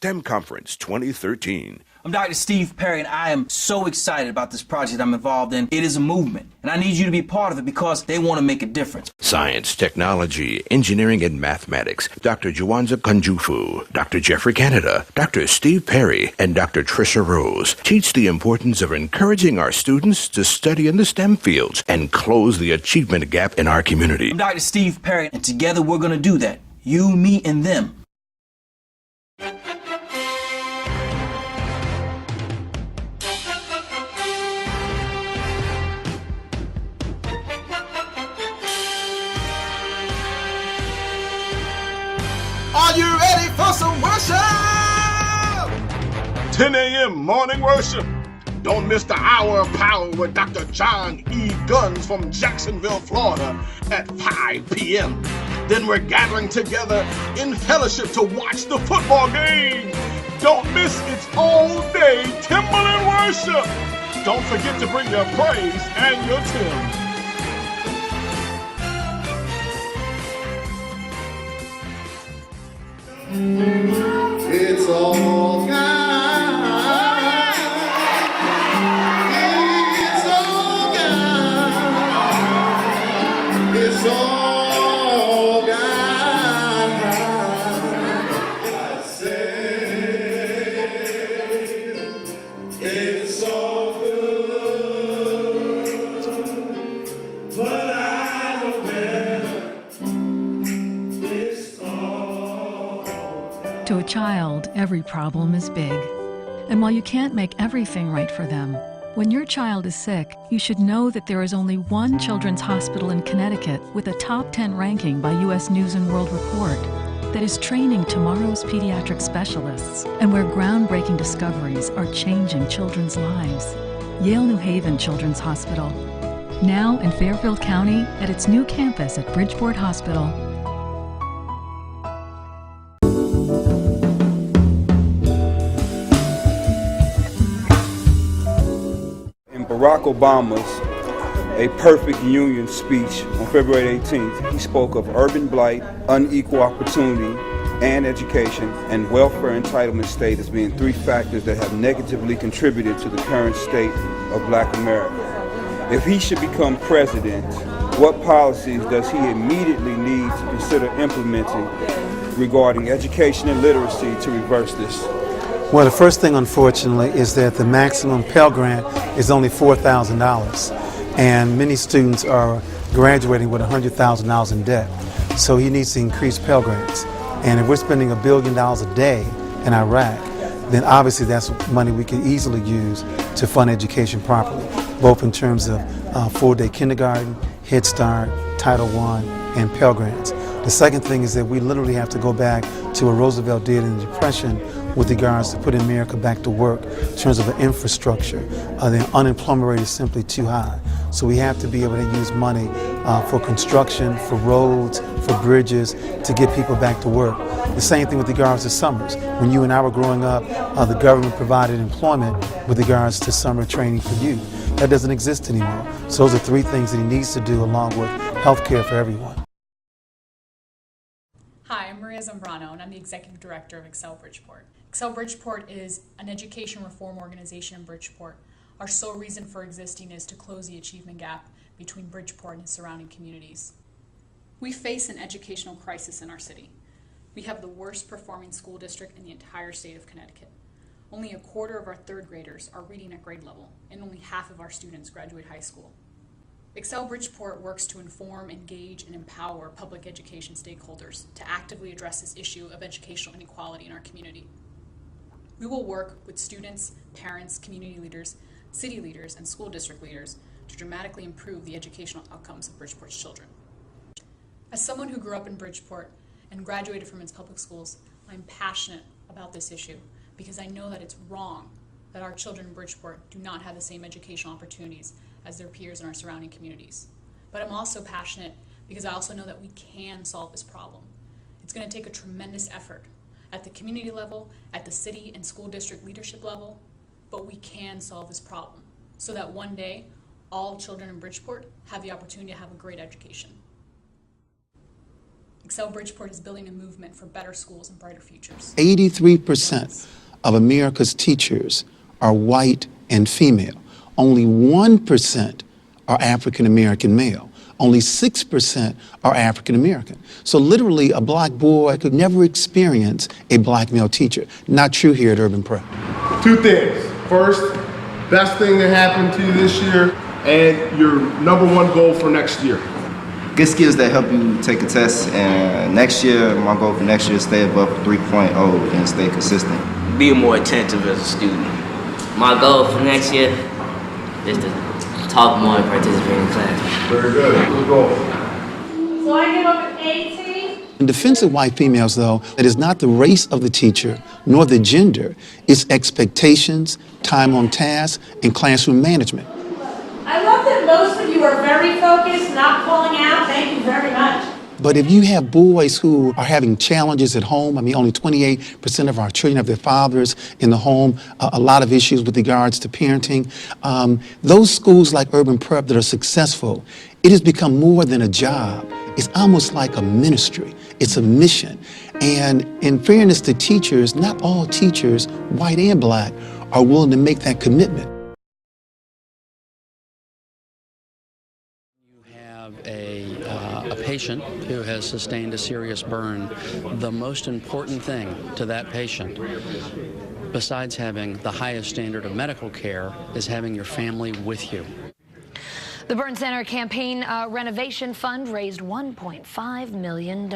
STEM Conference 2013. I'm Dr. Steve Perry, and I am so excited about this project I'm involved in. It is a movement, and I need you to be part of it because they want to make a difference. Science, technology, engineering, and mathematics. Dr. Juwanza Kunjufu, Dr. Jeffrey Canada, Dr. Steve Perry, and Dr. Tricia Rose teach the importance of encouraging our students to study in the STEM fields and close the achievement gap in our community. I'm Dr. Steve Perry, and together we're going to do that. You, me, and them. Are you ready for some worship? 10 a.m. morning worship. Don't miss the Hour of Power with Dr. John E. Guns from Jacksonville, Florida at 5 p.m. Then we're gathering together in fellowship to watch the football game. Don't miss It's All Day Timberland Worship. Don't forget to bring your praise and your Tim. It's all God. It's all God. It's all God. I say it's all good, but I know better. It's all. To a child, every problem is big. And while you can't make everything right for them, when your child is sick, you should know that there is only one children's hospital in Connecticut with a top 10 ranking by U.S. News & World Report that is training tomorrow's pediatric specialists and where groundbreaking discoveries are changing children's lives. Yale New Haven Children's Hospital. Now in Fairfield County at its new campus at Bridgeport Hospital. Barack Obama's A Perfect Union speech on February 18th, he spoke of urban blight, unequal opportunity, and education, and welfare entitlement state as being three factors that have negatively contributed to the current state of Black America. If he should become president, what policies does he immediately need to consider implementing regarding education and literacy to reverse this? Well, the first thing, unfortunately, is that the maximum Pell Grant is only $4,000, and many students are graduating with $100,000 in debt. So he needs to increase Pell Grants. And if we're spending $1 billion a day in Iraq, then obviously that's money we can easily use to fund education properly, both in terms of full-day kindergarten, Head Start, Title I, and Pell Grants. The second thing is that we literally have to go back to what Roosevelt did in the Depression with regards to putting America back to work in terms of the infrastructure. The unemployment rate is simply too high. So we have to be able to use money for construction, for roads, for bridges, to get people back to work. The same thing with regards to summers. When you and I were growing up, the government provided employment with regards to summer training for youth. That doesn't exist anymore. So those are three things that he needs to do along with health care for everyone. Hi, I'm Maria Zambrano, and I'm the Executive Director of Excel Bridgeport. Excel Bridgeport is an education reform organization in Bridgeport. Our sole reason for existing is to close the achievement gap between Bridgeport and its surrounding communities. We face an educational crisis in our city. We have the worst performing school district in the entire state of Connecticut. Only a quarter of our third graders are reading at grade level, and only half of our students graduate high school. Excel Bridgeport works to inform, engage, and empower public education stakeholders to actively address this issue of educational inequality in our community. We will work with students, parents, community leaders, city leaders, and school district leaders to dramatically improve the educational outcomes of Bridgeport's children. As someone who grew up in Bridgeport and graduated from its public schools, I'm passionate about this issue because I know that it's wrong that our children in Bridgeport do not have the same educational opportunities as their peers in our surrounding communities. But I'm also passionate because I also know that we can solve this problem. It's going to take a tremendous effort at the community level, at the city and school district leadership level, but we can solve this problem so that one day all children in Bridgeport have the opportunity to have a great education. Excel Bridgeport is building a movement for better schools and brighter futures. 83% of America's teachers are white and female. Only 1% are African American male. Only 6% are African American. So literally a black boy could never experience a black male teacher. Not true here at Urban Prep. Two things. First, best thing that happened to you this year and your #1 goal for next year. Good skills that help you take a test, and next year, my goal for next year is stay above 3.0 and stay consistent. Be more attentive as a student. My goal for next year is to talk more and participate in class. Very good. Good goal. So I came up with 18. In defense of white females, though, it is not the race of the teacher nor the gender, it's expectations, time on task, and classroom management. I love that most of you are very focused, not calling out. Thank you very much. But if you have boys who are having challenges at home, I mean, only 28% of our children have their fathers in the home, a lot of issues with regards to parenting. Those schools like Urban Prep that are successful, it has become more than a job. It's almost like a ministry. It's a mission. And in fairness to teachers, not all teachers, white and black, are willing to make that commitment. A patient who has sustained a serious burn, the most important thing to that patient, besides having the highest standard of medical care, is having your family with you. The Burn Center Campaign Renovation Fund raised $1.5 million.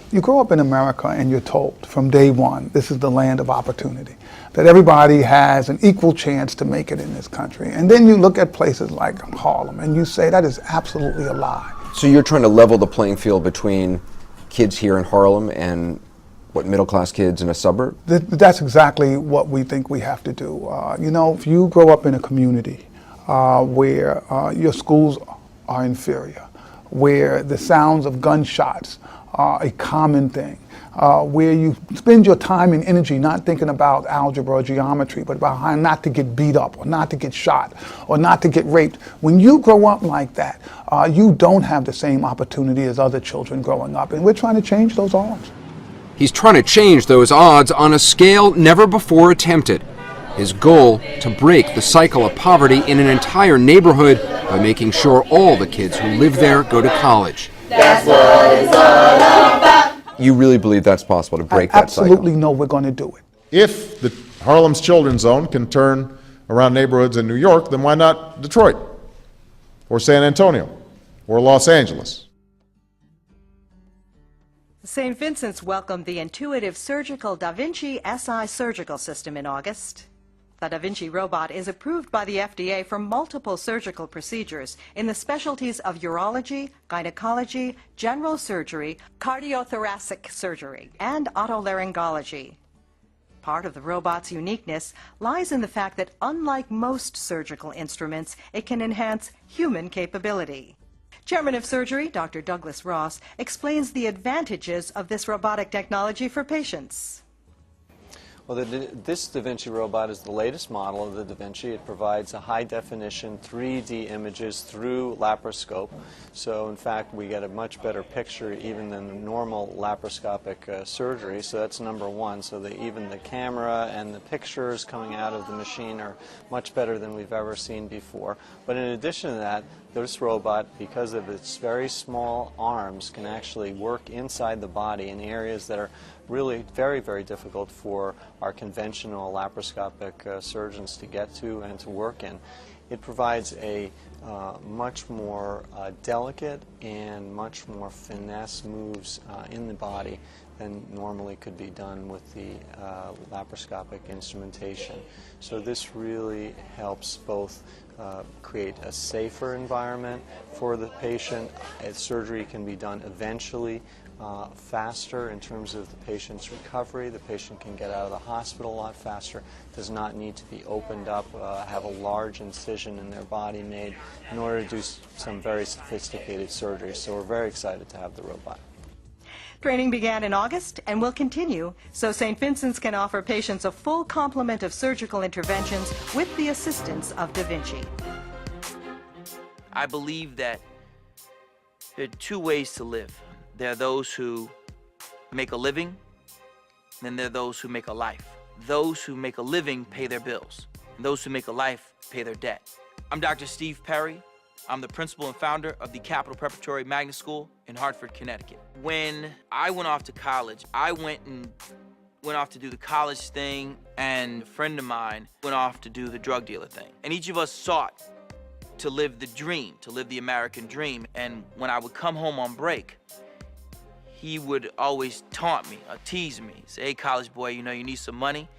You grow up in America and you're told from day one, this is the land of opportunity, that everybody has an equal chance to make it in this country. And then you look at places like Harlem and you say that is absolutely a lie. So you're trying to level the playing field between kids here in Harlem and what, middle-class kids in a suburb? That's exactly what we think we have to do. You know, if you grow up in a community where your schools are inferior, where the sounds of gunshots are a common thing, where you spend your time and energy not thinking about algebra or geometry, but about how not to get beat up or not to get shot or not to get raped. When you grow up like that, you don't have the same opportunity as other children growing up, and we're trying to change those odds. He's trying to change those odds on a scale never before attempted. His goal, to break the cycle of poverty in an entire neighborhood by making sure all the kids who live there go to college. That's what it's all about. You really believe that's possible to break that cycle? Absolutely know we're going to do it. If the Harlem's Children's Zone can turn around neighborhoods in New York, then why not Detroit or San Antonio or Los Angeles? St. Vincent's welcomed the intuitive surgical Da Vinci SI surgical system in August. The Da Vinci robot is approved by the FDA for multiple surgical procedures in the specialties of urology, gynecology, general surgery, cardiothoracic surgery, and otolaryngology. Part of the robot's uniqueness lies in the fact that unlike most surgical instruments, it can enhance human capability. Chairman of Surgery, Dr. Douglas Ross, explains the advantages of this robotic technology for patients. Well, this Da Vinci robot is the latest model of the Da Vinci. It provides a high-definition 3D images through laparoscope. So, in fact, we get a much better picture even than normal laparoscopic surgery. So that's number one. So even the camera and the pictures coming out of the machine are much better than we've ever seen before. But in addition to that, this robot, because of its very small arms, can actually work inside the body in areas that are really very, very difficult for our conventional laparoscopic surgeons to get to and to work in. It provides a much more delicate and much more finesse moves in the body than normally could be done with the laparoscopic instrumentation. So this really helps both create a safer environment for the patient. Surgery can be done eventually faster in terms of the patient's recovery. The patient can get out of the hospital a lot faster, does not need to be opened up, have a large incision in their body made in order to do some very sophisticated surgery. So we're very excited to have the robot. Training began in August and will continue, so St. Vincent's can offer patients a full complement of surgical interventions with the assistance of Da Vinci. I believe that there are two ways to live. There are those who make a living, and then there are those who make a life. Those who make a living pay their bills, and those who make a life pay their debt. I'm Dr. Steve Perry. I'm the principal and founder of the Capital Preparatory Magnet School in Hartford, Connecticut. When I went off to college, I went off to do the college thing, and a friend of mine went off to do the drug dealer thing. And each of us sought to live the dream, to live the American dream. And when I would come home on break, he would always taunt me, or tease me, say, hey, college boy, you know, you need some money.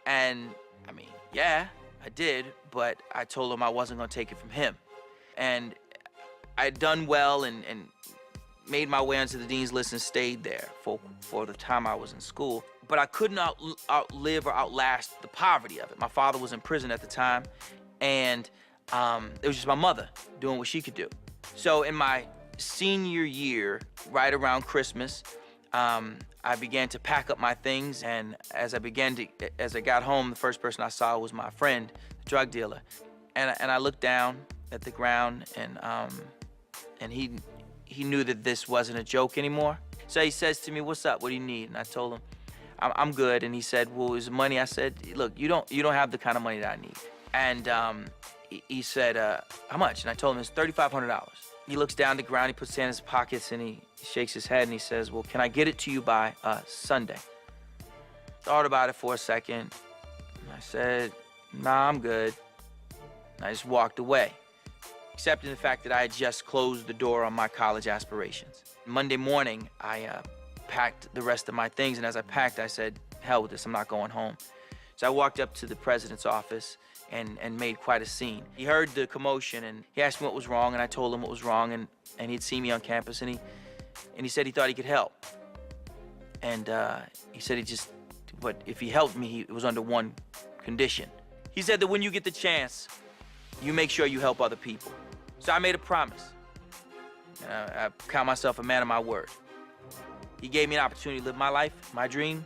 And I mean, yeah, I did, but I told him I wasn't gonna take it from him. And I'd done well and made my way onto the dean's list and stayed there for the time I was in school. But I couldn't outlive or outlast the poverty of it. My father was in prison at the time, and it was just my mother doing what she could do. So in my senior year, right around Christmas, I began to pack up my things, and as I got home, the first person I saw was my friend, the drug dealer, and I looked down at the ground, and he knew that this wasn't a joke anymore. So he says to me, "What's up? What do you need?" And I told him, "I'm good." And he said, "Well, is it money?" I said, "Look, you don't have the kind of money that I need." And he said, "How much?" And I told him it's $3,500. He looks down the ground, he puts his hand in his pockets, and he shakes his head, and he says, "Well, can I get it to you by Sunday?" Thought about it for a second, and I said, "Nah, I'm good." And I just walked away, accepting the fact that I had just closed the door on my college aspirations. Monday morning, I packed the rest of my things, and as I packed, I said, hell with this, I'm not going home. So I walked up to the president's office and made quite a scene. He heard the commotion, and he asked me what was wrong, and I told him what was wrong, and he'd seen me on campus, and he said he thought he could help. And he said but if he helped me, it was under one condition. He said that when you get the chance, you make sure you help other people. So I made a promise. I count myself a man of my word. He gave me an opportunity to live my life, my dream,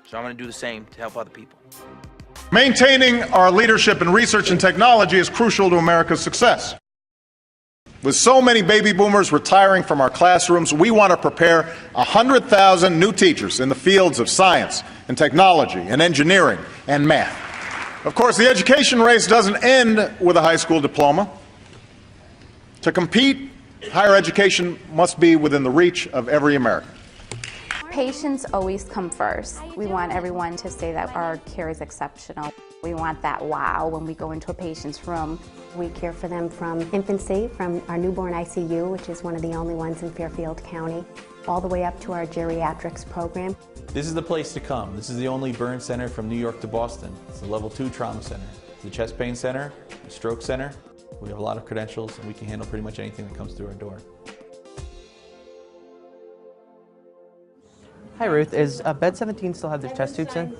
so I'm gonna do the same to help other people. Maintaining our leadership in research and technology is crucial to America's success. With so many baby boomers retiring from our classrooms, we want to prepare 100,000 new teachers in the fields of science and technology and engineering and math. Of course, the education race doesn't end with a high school diploma. To compete, higher education must be within the reach of every American. Patients always come first. We want everyone to say that our care is exceptional. We want that wow when we go into a patient's room. We care for them from infancy, from our newborn ICU, which is one of the only ones in Fairfield County, all the way up to our geriatrics program. This is the place to come. This is the only burn center from New York to Boston. It's the level 2 trauma center. It's the chest pain center, the stroke center. We have a lot of credentials, and we can handle pretty much anything that comes through our door. Hi Ruth, is Bed 17 still have their chest tubes in?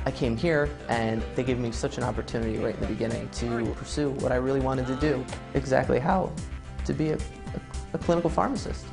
I came here and they gave me such an opportunity right in the beginning to pursue what I really wanted to do. Exactly how? To be a clinical pharmacist.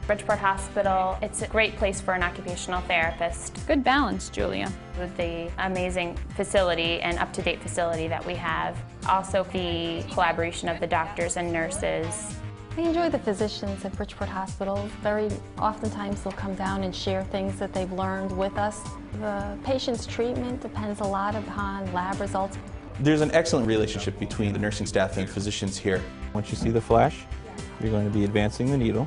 Bridgeport Hospital, it's a great place for an occupational therapist. Good balance, Julia. With the amazing facility and up-to-date facility that we have. Also the collaboration of the doctors and nurses. I enjoy the physicians at Bridgeport Hospital. Very oftentimes they'll come down and share things that they've learned with us. The patient's treatment depends a lot upon lab results. There's an excellent relationship between the nursing staff and physicians here. Once you see the flash, you're going to be advancing the needle.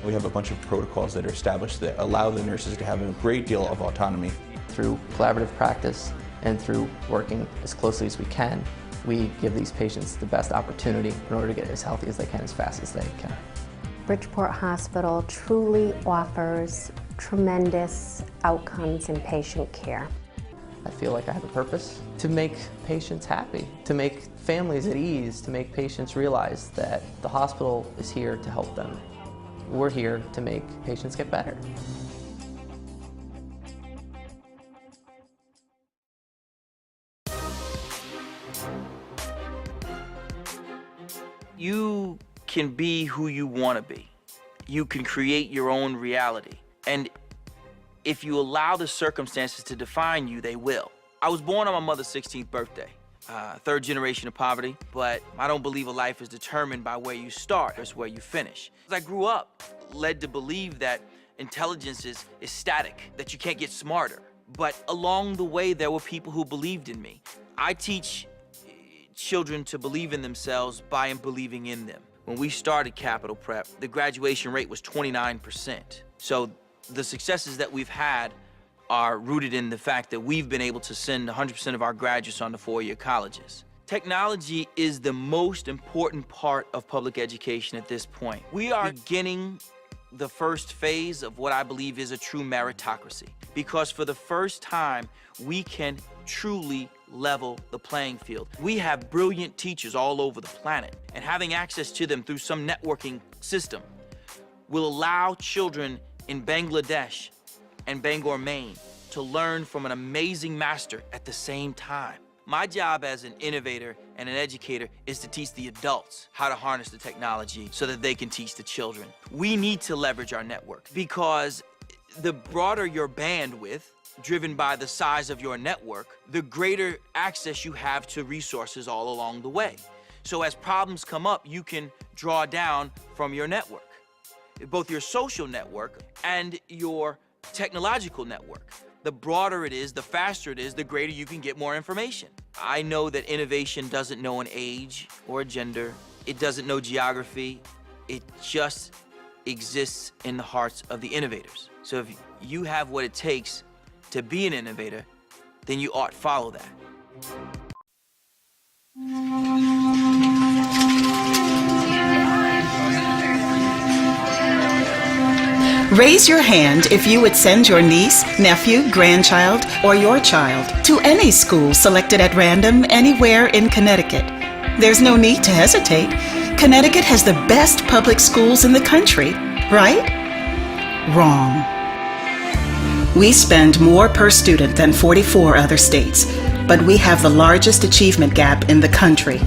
We have a bunch of protocols that are established that allow the nurses to have a great deal of autonomy. Through collaborative practice and through working as closely as we can, we give these patients the best opportunity in order to get as healthy as they can, as fast as they can. Bridgeport Hospital truly offers tremendous outcomes in patient care. I feel like I have a purpose to make patients happy, to make families at ease, to make patients realize that the hospital is here to help them. We're here to make patients get better. You can be who you want to be. You can create your own reality. And if you allow the circumstances to define you, they will. I was born on my mother's 16th birthday. Third generation of poverty, but I don't believe a life is determined by where you start, it's where you finish. As I grew up, led to believe that intelligence is static, that you can't get smarter. But along the way, there were people who believed in me. I teach children to believe in themselves by believing in them. When we started Capital Prep, the graduation rate was 29%. So the successes that we've had are rooted in the fact that we've been able to send 100% of our graduates on to four-year colleges. Technology is the most important part of public education at this point. We are beginning the first phase of what I believe is a true meritocracy, because for the first time, we can truly level the playing field. We have brilliant teachers all over the planet, and having access to them through some networking system will allow children in Bangladesh and Bangor, Maine, to learn from an amazing master at the same time. My job as an innovator and an educator is to teach the adults how to harness the technology so that they can teach the children. We need to leverage our network, because the broader your bandwidth, driven by the size of your network, the greater access you have to resources all along the way. So as problems come up, you can draw down from your network, both your social network and your technological network. The broader it is, the faster it is, the greater you can get more information. I know that innovation doesn't know an age or a gender. It doesn't know geography. It just exists in the hearts of the innovators. So if you have what it takes to be an innovator, then you ought to follow that. Raise your hand if you would send your niece, nephew, grandchild, or your child to any school selected at random anywhere in Connecticut. There's no need to hesitate. Connecticut has the best public schools in the country, right? Wrong. We spend more per student than 44 other states, but we have the largest achievement gap in the country.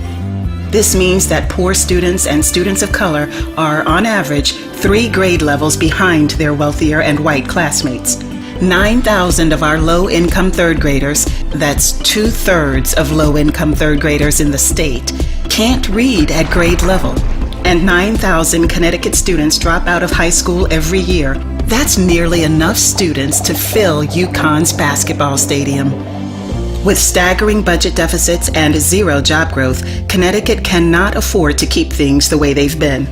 This means that poor students and students of color are, on average, 3 grade levels behind their wealthier and white classmates. 9,000 of our low-income third graders, that's 2/3 of low-income third graders in the state, can't read at grade level. And 9,000 Connecticut students drop out of high school every year. That's nearly enough students to fill UConn's basketball stadium. With staggering budget deficits and zero job growth, Connecticut cannot afford to keep things the way they've been.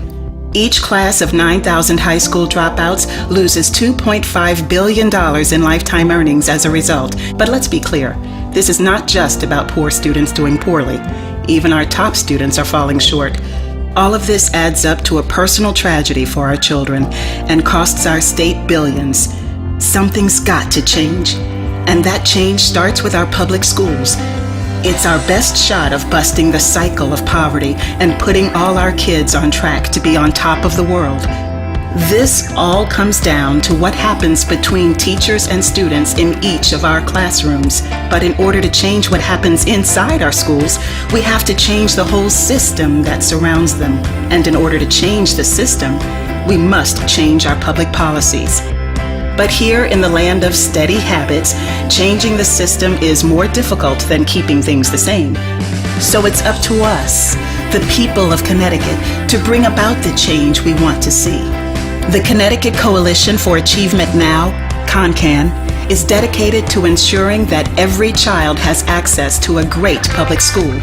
Each class of 9,000 high school dropouts loses $2.5 billion in lifetime earnings as a result. But let's be clear, this is not just about poor students doing poorly. Even our top students are falling short. All of this adds up to a personal tragedy for our children and costs our state billions. Something's got to change. And that change starts with our public schools. It's our best shot of busting the cycle of poverty and putting all our kids on track to be on top of the world. This all comes down to what happens between teachers and students in each of our classrooms. But in order to change what happens inside our schools, we have to change the whole system that surrounds them. And in order to change the system, we must change our public policies. But here in the land of steady habits, changing the system is more difficult than keeping things the same. So it's up to us, the people of Connecticut, to bring about the change we want to see. The Connecticut Coalition for Achievement Now, CONCAN, is dedicated to ensuring that every child has access to a great public school.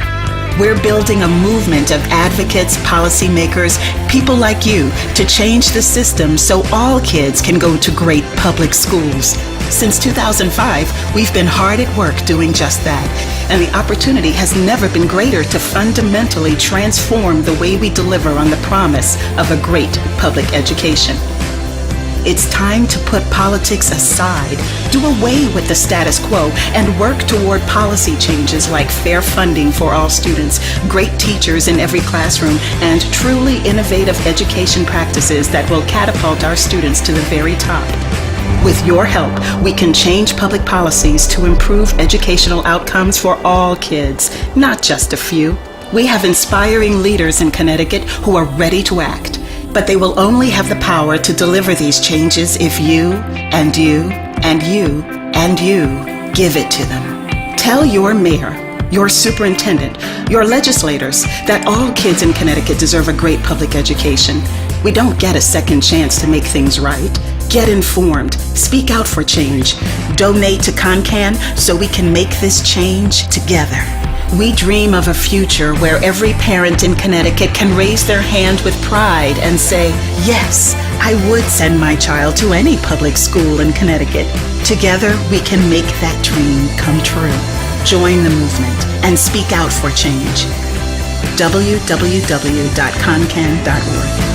We're building a movement of advocates, policymakers, people like you to change the system so all kids can go to great public schools. Since 2005, we've been hard at work doing just that, and the opportunity has never been greater to fundamentally transform the way we deliver on the promise of a great public education. It's time to put politics aside, do away with the status quo, and work toward policy changes like fair funding for all students, great teachers in every classroom, and truly innovative education practices that will catapult our students to the very top. With your help, we can change public policies to improve educational outcomes for all kids, not just a few. We have inspiring leaders in Connecticut who are ready to act. But they will only have the power to deliver these changes if you, and you, and you, and you give it to them. Tell your mayor, your superintendent, your legislators that all kids in Connecticut deserve a great public education. We don't get a second chance to make things right. Get informed, speak out for change, donate to CONCAN so we can make this change together. We dream of a future where every parent in Connecticut can raise their hand with pride and say, yes, I would send my child to any public school in Connecticut. Together, we can make that dream come true. Join the movement and speak out for change. www.concan.org